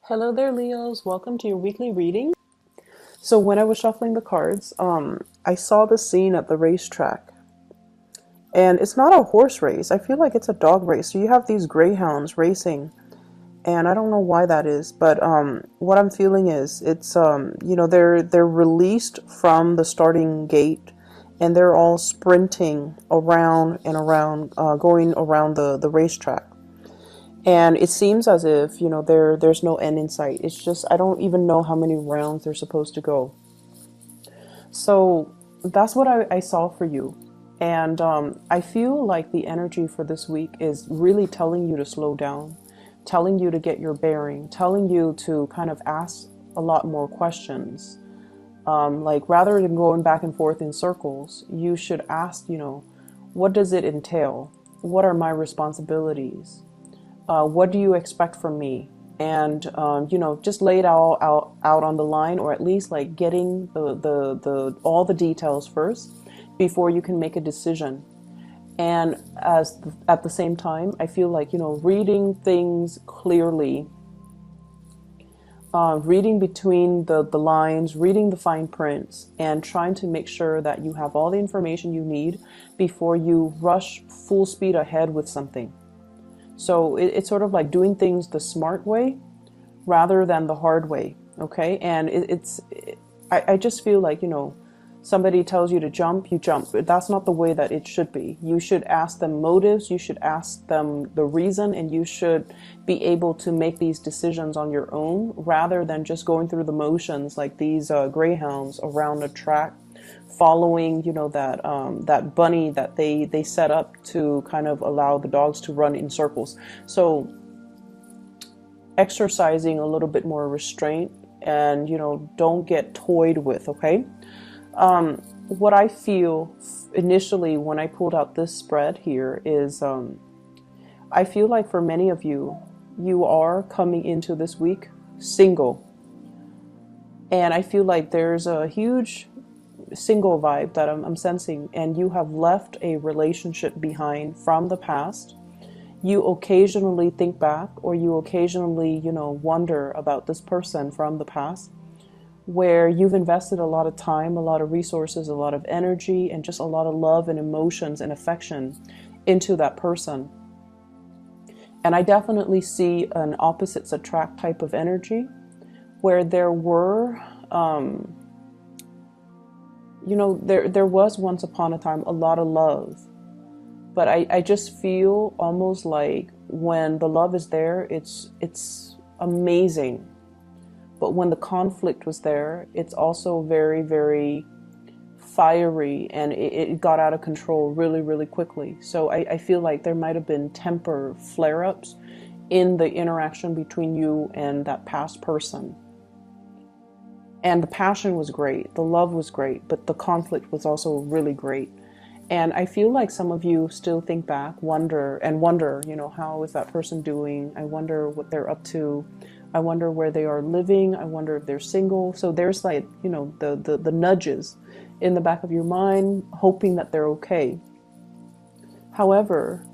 Hello there, Leos. Welcome to your weekly reading. So when I was shuffling the cards, I saw the scene at the racetrack. And it's not a horse race. I feel like it's a dog race. So you have these greyhounds racing. And I don't know why that is, but what I'm feeling is it's they're released from the starting gate and they're all sprinting around and around, going around the racetrack. And it seems as if, there's no end in sight. It's just, I don't even know how many rounds they're supposed to go. So that's what I saw for you. And I feel like the energy for this week is really telling you to slow down, telling you to get your bearing, telling you to kind of ask a lot more questions. Like rather than going back and forth in circles, you should ask, what does it entail? What are my responsibilities? What do you expect from me? And just lay it all out on the line, or at least like getting the all the details first before you can make a decision. And at the same time, I feel like reading things clearly, reading between the lines, reading the fine prints, and trying to make sure that you have all the information you need before you rush full speed ahead with something. So it's sort of like doing things the smart way rather than the hard way. Okay. And I just feel like, somebody tells you to jump, you jump. But that's not the way that it should be. You should ask them motives. You should ask them the reason, and you should be able to make these decisions on your own rather than just going through the motions like these greyhounds around a track following, that bunny that they set up to kind of allow the dogs to run in circles. So exercising a little bit more restraint and, don't get toyed with, okay? What I feel initially when I pulled out this spread here is I feel like for many of you, you are coming into this week single. And I feel like there's a huge single vibe that I'm sensing, and you have left a relationship behind from the past. You occasionally think back, or you occasionally, wonder about this person from the past, where you've invested a lot of time, a lot of resources, a lot of energy, and just a lot of love and emotions and affection into that person. And I definitely see an opposites attract type of energy where there were, there was once upon a time a lot of love. But I just feel almost like when the love is there, it's amazing. But when the conflict was there, it's also very, very fiery, and it got out of control really, really quickly. So I feel like there might have been temper flare-ups in the interaction between you and that past person. And the passion was great, the love was great, but the conflict was also really great. And I feel like some of you still think back, wonder, how is that person doing? I wonder what they're up to. I wonder where they are living. I wonder if they're single. So there's like, the nudges in the back of your mind, hoping that they're okay. However,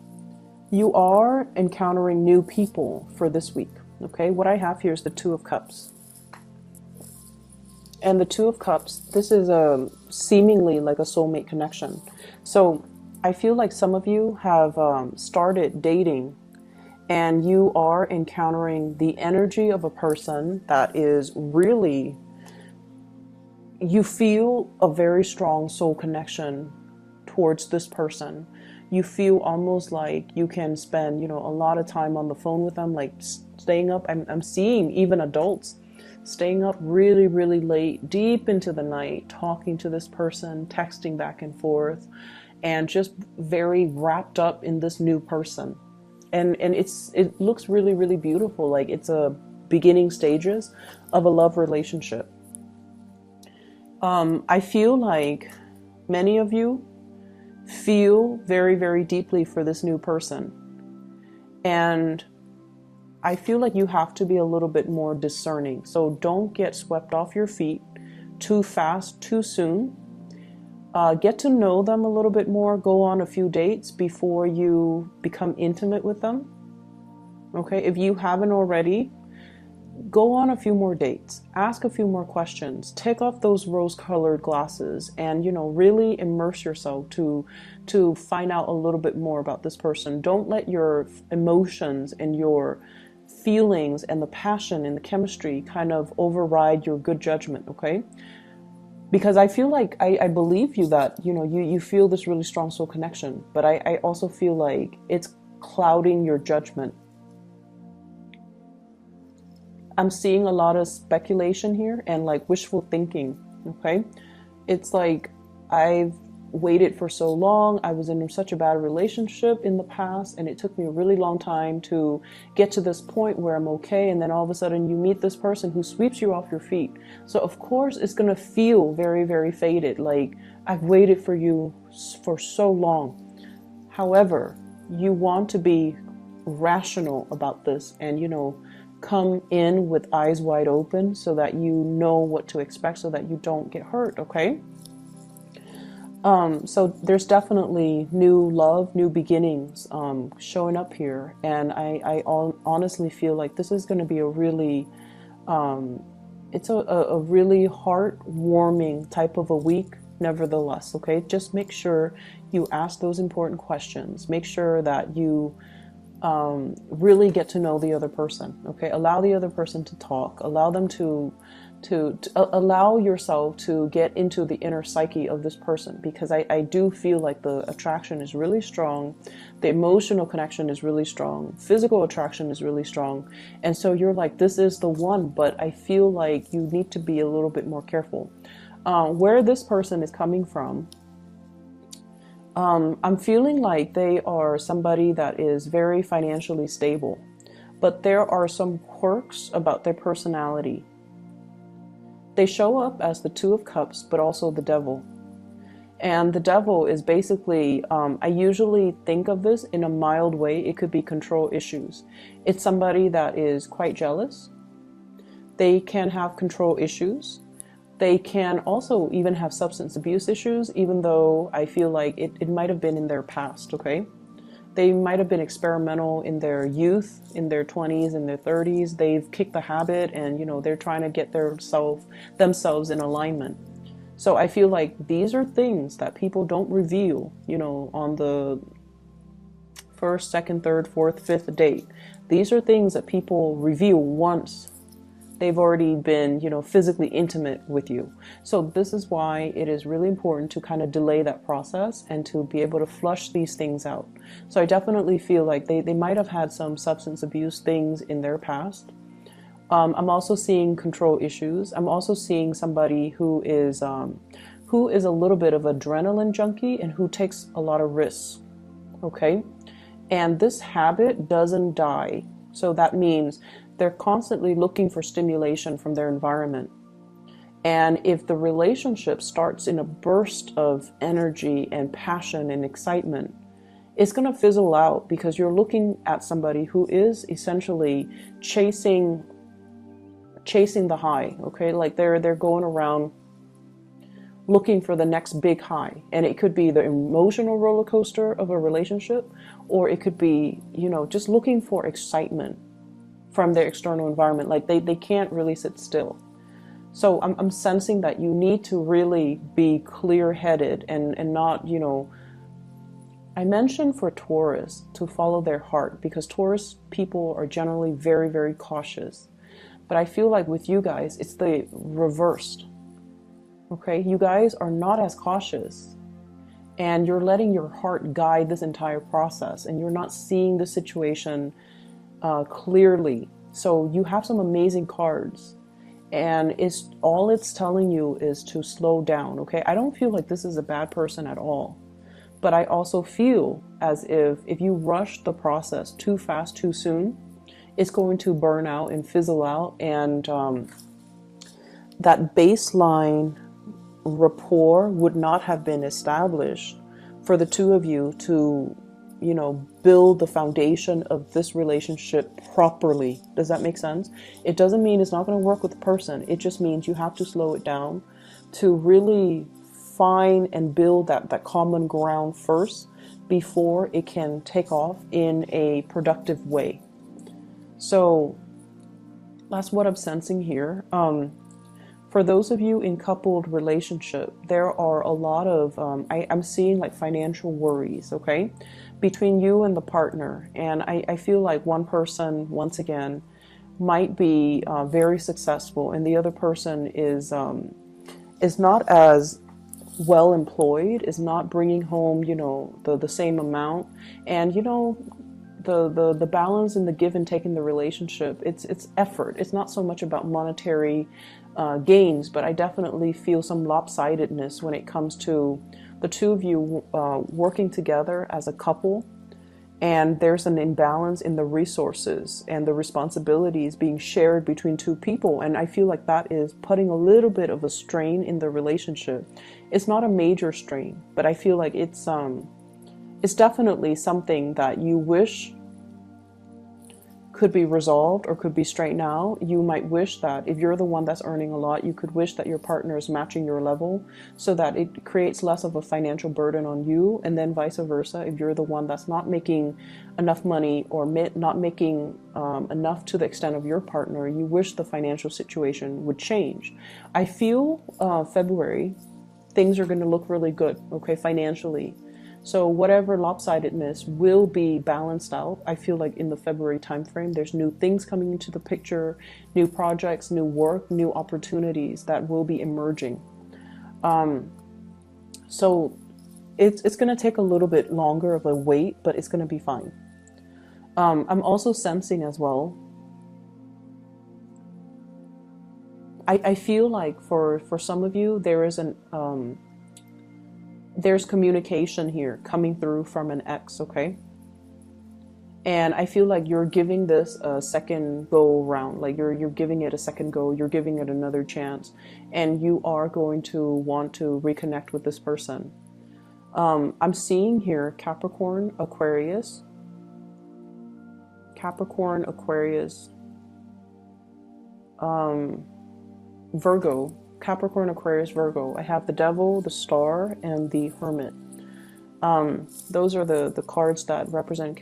you are encountering new people for this week. Okay, what I have here is the Two of Cups. And the Two of Cups, this is seemingly like a soulmate connection. So I feel like some of you have started dating, and you are encountering the energy of a person that is really, you feel a very strong soul connection towards this person. You feel almost like you can spend, a lot of time on the phone with them, like staying up. I'm seeing even adults staying up really, really late, deep into the night, talking to this person, texting back and forth, and just very wrapped up in this new person. And it looks really, really beautiful. Like it's a beginning stages of a love relationship. I feel like many of you feel very, very deeply for this new person. And I feel like you have to be a little bit more discerning. So don't get swept off your feet too fast, too soon. Get to know them a little bit more. Go on a few dates before you become intimate with them. Okay, if you haven't already, go on a few more dates, ask a few more questions, take off those rose-colored glasses, and really immerse yourself to find out a little bit more about this person. Don't let your emotions and your feelings and the passion and the chemistry kind of override your good judgment, okay? Because I feel like I believe you that you feel this really strong soul connection, but I also feel like it's clouding your judgment. I'm seeing a lot of speculation here and like wishful thinking, okay? It's like I've waited for so long. I was in such a bad relationship in the past, and it took me a really long time to get to this point where I'm okay. And then all of a sudden you meet this person who sweeps you off your feet. So of course it's going to feel very, very faded. Like, I've waited for you for so long. However, you want to be rational about this and, come in with eyes wide open so that you know what to expect, so that you don't get hurt, okay? So there's definitely new love, new beginnings showing up here, and I honestly feel like this is going to be a really, it's a really heartwarming type of a week. Nevertheless, okay, just make sure you ask those important questions. Make sure that you really get to know the other person, okay? Allow the other person to talk. Allow them to allow yourself to get into the inner psyche of this person, because I do feel like the attraction is really strong, the emotional connection is really strong, physical attraction is really strong, and so you're like, this is the one. But I feel like you need to be a little bit more careful where this person is coming from. I'm feeling like they are somebody that is very financially stable, but there are some quirks about their personality. They show up as the Two of Cups, but also the Devil. And the Devil is basically, I usually think of this in a mild way. It could be control issues. It's somebody that is quite jealous. They can have control issues. They can also even have substance abuse issues, even though I feel like it might have been in their past, okay? They might have been experimental in their youth, in their 20s, in their 30s. They've kicked the habit and, they're trying to get themselves in alignment. So I feel like these are things that people don't reveal, on the first, second, third, fourth, fifth date. These are things that people reveal once they've already been, physically intimate with you. So this is why it is really important to kind of delay that process and to be able to flush these things out. So I definitely feel like they might have had some substance abuse things in their past. I'm also seeing control issues. I'm also seeing somebody who is a little bit of adrenaline junkie and who takes a lot of risks. Okay. And this habit doesn't die. So that means they're constantly looking for stimulation from their environment. And if the relationship starts in a burst of energy and passion and excitement, it's going to fizzle out, because you're looking at somebody who is essentially chasing the high, okay? Like they're going around looking for the next big high. And it could be the emotional roller coaster of a relationship, or it could be, just looking for excitement from their external environment. Like they can't really sit still. So I'm sensing that you need to really be clear-headed and not, I mentioned for Taurus to follow their heart, because Taurus people are generally very, very cautious. But I feel like with you guys, it's the reversed. Okay, you guys are not as cautious, and you're letting your heart guide this entire process, and you're not seeing the situation clearly. So you have some amazing cards, and it's telling you is to slow down. Okay, I don't feel like this is a bad person at all, but I also feel as if you rush the process too fast, too soon, it's going to burn out and fizzle out, and that baseline rapport would not have been established for the two of you to build the foundation of this relationship properly. Does that make sense? It doesn't mean it's not going to work with the person. It just means you have to slow it down to really find and build that common ground first before it can take off in a productive way. So That's what I'm sensing here. For those of you in coupled relationship, there are a lot of, I'm seeing like financial worries, okay, between you and the partner. And I feel like one person, once again, might be very successful, and the other person is not as well employed, is not bringing home, the same amount. And, the balance and the give and take in the relationship, it's effort. It's not so much about monetary gains, but I definitely feel some lopsidedness when it comes to the two of you working together as a couple, and there's an imbalance in the resources and the responsibilities being shared between two people. And I feel like that is putting a little bit of a strain in the relationship. It's not a major strain, but I feel like it's definitely something that you wish could be resolved or could be straightened out. You might wish that if you're the one that's earning a lot, you could wish that your partner is matching your level so that it creates less of a financial burden on you. And then vice versa, if you're the one that's not making enough money or not making enough to the extent of your partner, you wish the financial situation would change. I feel February, things are going to look really good, okay, financially. So whatever lopsidedness will be balanced out. I feel like in the February timeframe, there's new things coming into the picture, new projects, new work, new opportunities that will be emerging. So it's going to take a little bit longer of a wait, but it's going to be fine. I'm also sensing as well, I feel like for some of you, there's communication here coming through from an ex, okay? And I feel like you're giving this a second go round, like you're giving it a second go, you're giving it another chance, and you are going to want to reconnect with this person. I'm seeing here Capricorn, Aquarius, Virgo, Capricorn, Aquarius, Virgo. I have the Devil, the Star, and the Hermit. Those are the cards that represent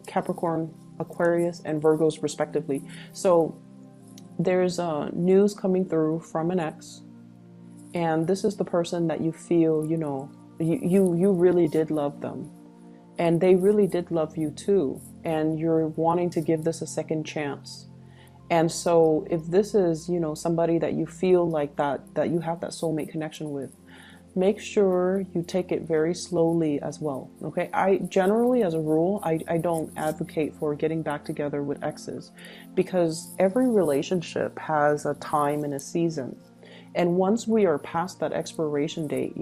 Capricorn, Aquarius, and Virgos respectively. So there's news coming through from an ex, and this is the person that you feel, you really did love them, and they really did love you too, and you're wanting to give this a second chance. And so if this is, somebody that you feel like that you have that soulmate connection with, make sure you take it very slowly as well. Okay. I generally, as a rule, I don't advocate for getting back together with exes, because every relationship has a time and a season. And once we are past that expiration date,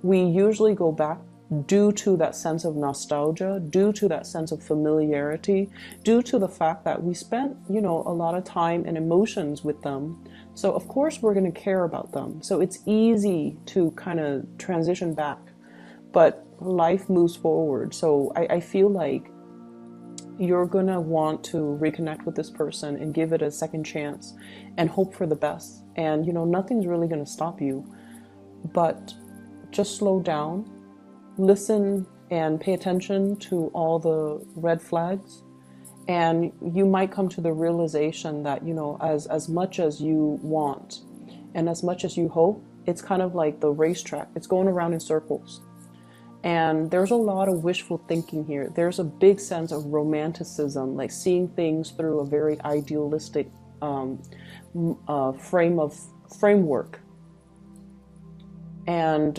we usually go back due to that sense of nostalgia, due to that sense of familiarity, due to the fact that we spent, a lot of time and emotions with them. So of course we're going to care about them. So it's easy to kind of transition back, but life moves forward. So I feel like you're going to want to reconnect with this person and give it a second chance and hope for the best. And, nothing's really going to stop you, but just slow down. Listen and pay attention to all the red flags, and you might come to the realization that, as much as you want and as much as you hope, it's kind of like the racetrack. It's going around in circles. And there's a lot of wishful thinking here. There's a big sense of romanticism, like seeing things through a very idealistic framework. And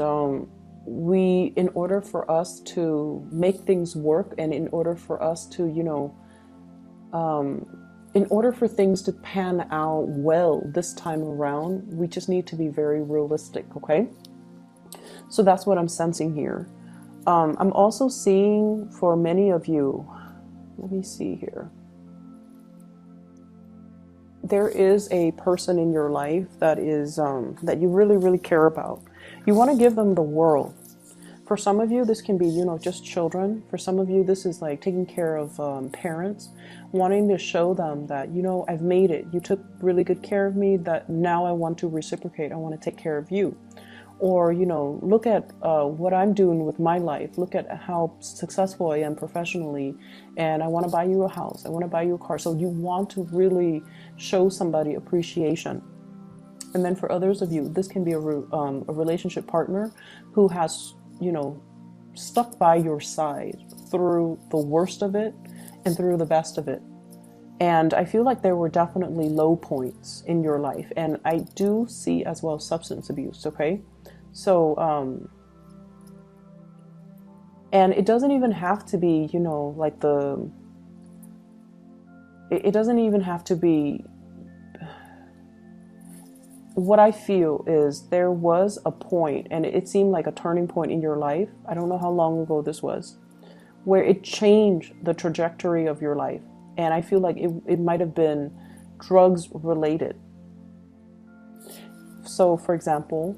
in order for us to make things work, and in order for us to, in order for things to pan out well this time around, we just need to be very realistic, okay? So that's what I'm sensing here. I'm also seeing for many of you, let me see here. There is a person in your life that is that you really, really care about. You want to give them the world. For some of you, this can be, just children. For some of you, this is like taking care of parents, wanting to show them that, I've made it. You took really good care of me, that now I want to reciprocate. I want to take care of you. Or, you know, look at what I'm doing with my life. Look at how successful I am professionally. And I want to buy you a house. I want to buy you a car. So you want to really show somebody appreciation. And then for others of you, this can be a relationship partner who has, you know, stuck by your side through the worst of it and through the best of it. And I feel like there were definitely low points in your life. And I do see as well substance abuse, okay? So, and it doesn't even have to be, you know, like it doesn't even have to be, what I feel is there was a point, and it seemed like a turning point in your life. I don't know how long ago this was, where it changed the trajectory of your life. And I feel like it might have been drugs related. So, for example,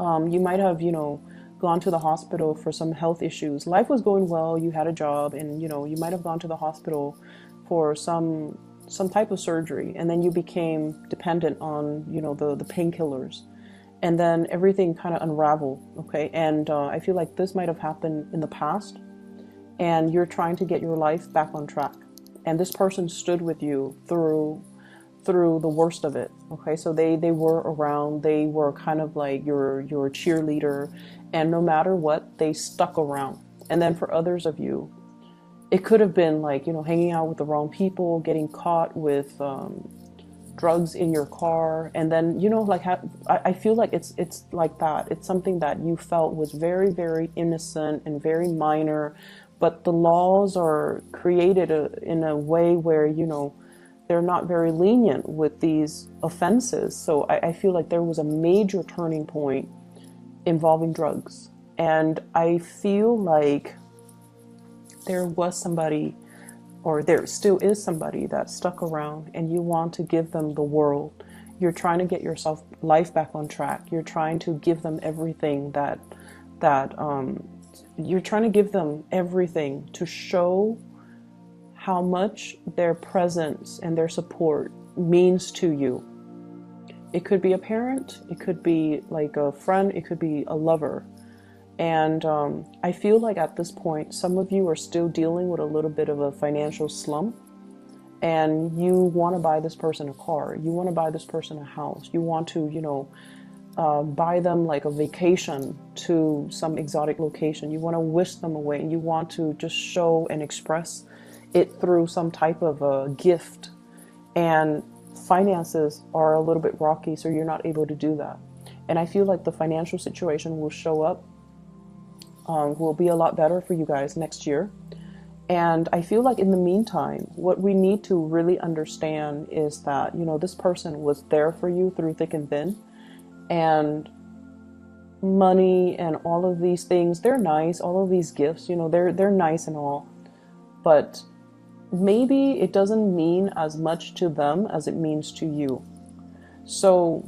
you might have, you know, gone to the hospital for some health issues. Life was going well, you had a job, and, you know, you might have gone to the hospital for some type of surgery, and then you became dependent on, you know, the painkillers. And then everything kind of unraveled, okay? And I feel like this might have happened in the past, and you're trying to get your life back on track. And this person stood with you through the worst of it, okay? So they were around, they were kind of like your cheerleader, and no matter what, they stuck around. And then for others of you, it could have been like, you know, hanging out with the wrong people, getting caught with drugs in your car. And then, you know, like I feel like it's like that. It's something that you felt was very, very innocent and very minor, but the laws are created in a way where, you know, they're not very lenient with these offenses. So I feel like there was a major turning point involving drugs. And I feel like there was somebody, or there still is somebody that stuck around, and you want to give them the world. You're trying to get yourself life back on track. You're trying to give them everything you're trying to give them everything to show how much their presence and their support means to you. It could be a parent, it could be like a friend, it could be a lover. And I feel like at this point, some of you are still dealing with a little bit of a financial slump, and you want to buy this person a car, you want to buy this person a house, you want to, you know, buy them like a vacation to some exotic location. You want to whisk them away, and you want to just show and express it through some type of a gift. And finances are a little bit rocky, so you're not able to do that. And I feel like the financial situation will show up, will be a lot better for you guys next year. And I feel like in the meantime, what we need to really understand is that, you know, this person was there for you through thick and thin. And money and all of these things, they're nice. All of these gifts, you know, they're nice and all. But maybe it doesn't mean as much to them as it means to you. So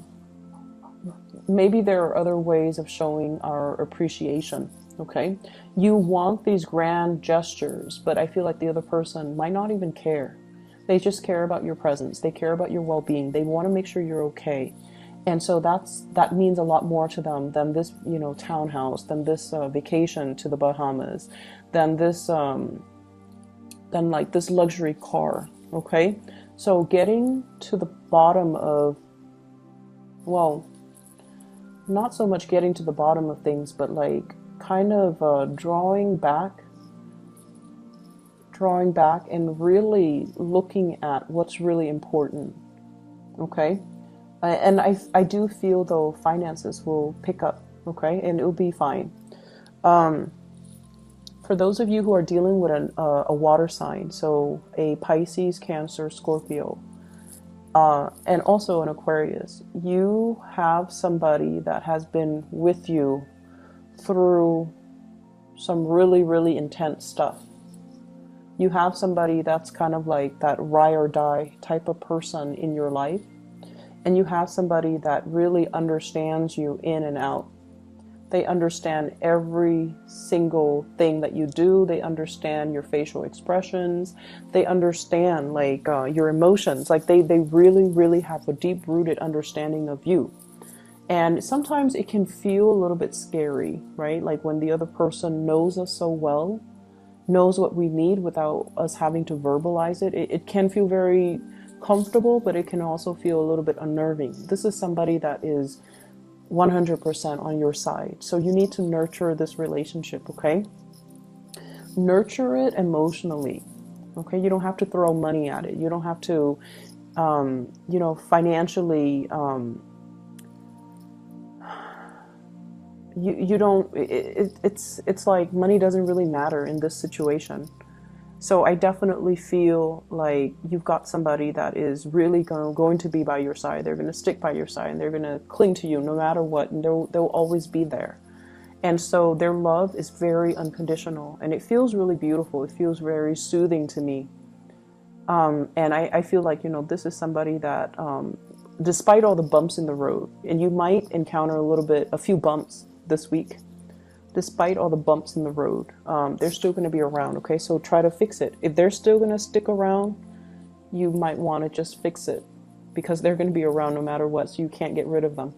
maybe there are other ways of showing our appreciation, okay? You want these grand gestures, but I feel like the other person might not even care. They just care about your presence. They care about your well-being. They want to make sure you're okay. And so that means a lot more to them than this, you know, townhouse, than this vacation to the Bahamas, than this, than like this luxury car. Okay, so getting to the bottom of, well, not so much getting to the bottom of things, but like kind of drawing back and really looking at what's really important. Okay. And I do feel though finances will pick up, okay, and it'll be fine. For those of you who are dealing with a water sign, so a Pisces, Cancer, Scorpio, and also an Aquarius, you have somebody that has been with you through some really, really intense stuff. You have somebody that's kind of like that ride or die type of person in your life. And you have somebody that really understands you in and out. They understand every single thing that you do. They understand your facial expressions. They understand like your emotions. Like they really, really have a deep-rooted understanding of you. And sometimes it can feel a little bit scary, right? Like when the other person knows us so well, knows what we need without us having to verbalize it. It can feel very comfortable, but it can also feel a little bit unnerving. This is somebody that is 100% on your side. So you need to nurture this relationship, okay? Nurture it emotionally, okay? You don't have to throw money at it. You don't have to, financially, you don't, it's like money doesn't really matter in this situation. So I definitely feel like you've got somebody that is really going to be by your side. They're going to stick by your side, and they're going to cling to you no matter what, and they'll always be there. And so their love is very unconditional, and it feels really beautiful. It feels very soothing to me. And I feel like, this is somebody that, despite all the bumps in the road, and you might encounter a few bumps this week, despite all the bumps in the road, they're still going to be around, okay? So try to fix it. If they're still going to stick around, you might want to just fix it, because they're going to be around no matter what, so you can't get rid of them.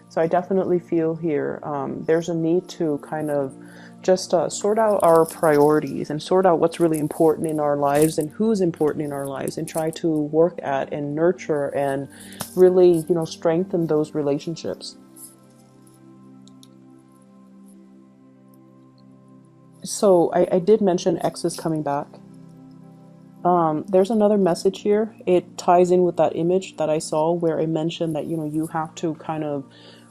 So I definitely feel here there's a need to kind of just sort out our priorities and sort out what's really important in our lives and who's important in our lives, and try to work at and nurture and really, strengthen those relationships. So I did mention X is coming back. There's another message here. It ties in with that image that I saw where I mentioned that, you have to kind of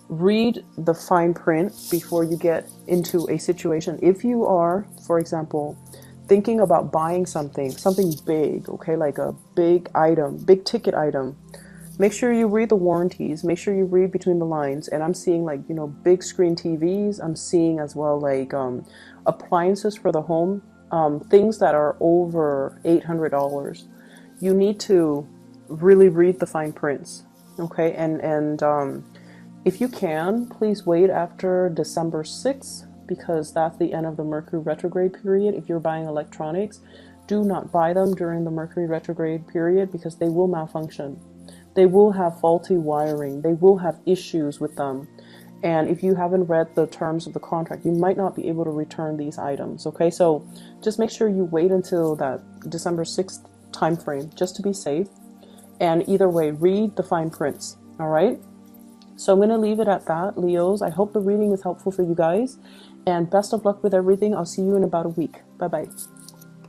read the fine print before you get into a situation. If you are, for example, thinking about buying something big, okay, like a big item, big ticket item, make sure you read the warranties, make sure you read between the lines. And I'm seeing like, big screen TVs. I'm seeing as well like appliances for the home, things that are over $800. You need to really read the fine prints, okay? And if you can, please wait after December 6th, because that's the end of the Mercury retrograde period. If you're buying electronics, do not buy them during the Mercury retrograde period, because they will malfunction. They will have faulty wiring. They will have issues with them. And if you haven't read the terms of the contract, you might not be able to return these items, okay? So just make sure you wait until that December 6th time frame, just to be safe. And either way, read the fine prints, all right? So I'm going to leave it at that, Leos. I hope the reading is helpful for you guys. And best of luck with everything. I'll see you in about a week. Bye-bye.